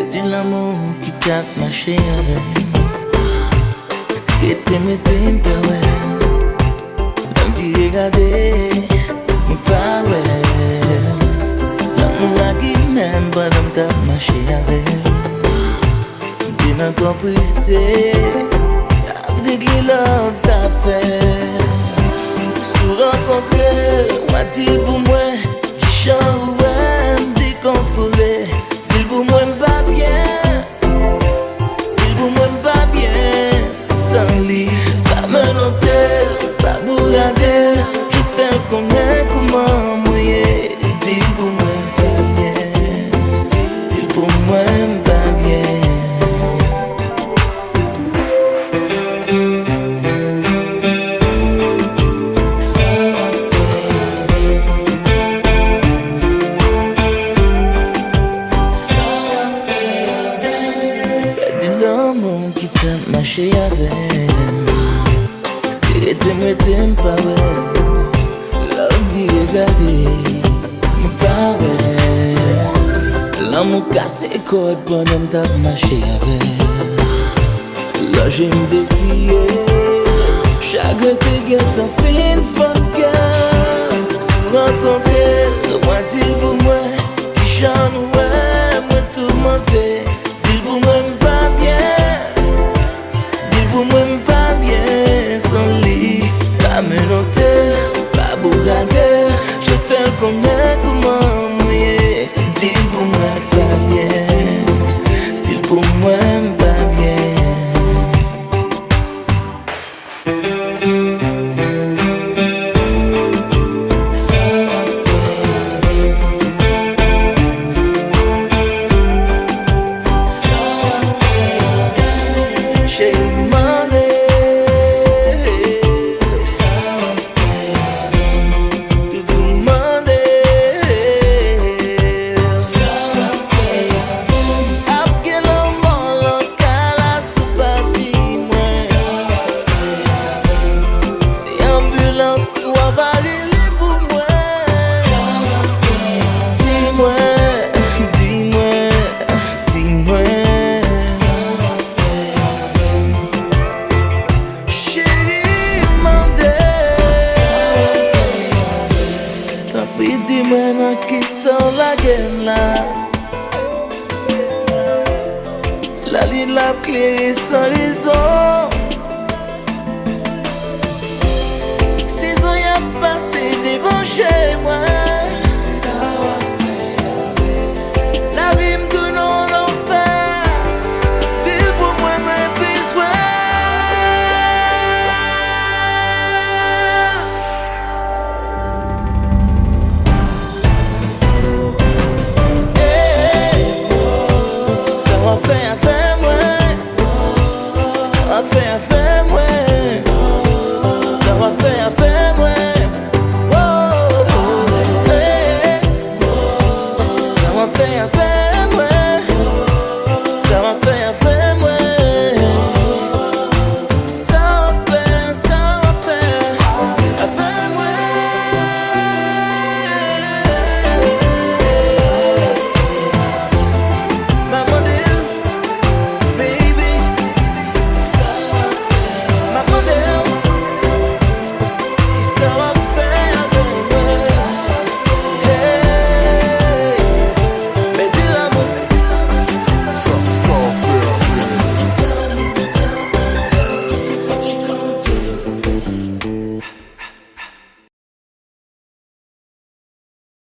perdu l'amour qui tape ma chérie. Si t'aimes, t'aimes pas, ouais. La vie regardez, mon pas, ouais. L'amour là qui n'aime pas, l'homme tape ma chérie. T'es dans ton prissé, après que l'autre ça fait. Sous rencontrer, on a dit pour moi, qui chante, ouais, décontrôlé. S'il pour moi pas bien, s'il pour moi pas bien, sans lit, pas me noter, pas bourrader, juste faire connaître comment mouiller. S'il pour moi pas bien, s'il pour moi pas bien. Qui t'aime marcher avec. Si t'aimes pas, ouais. La vie regardez, mais pas, ouais. L'amour cassé code pendant t'as marché avec. Là j'ai me décidé, chacun te guette en fin de cœur. Sous rencontrer, le moi dit pour moi, qui chante, ouais, moi tout monter. S'il pour moi pas bien. Pour moi pas bien sans lit, pas me noter, pas bourrader, je fais connaître comment mouiller. Dis pour moi pas bien, si pour moi pas bien. Dis-moi dans qui sont la game là. La ligne la clé sans raison.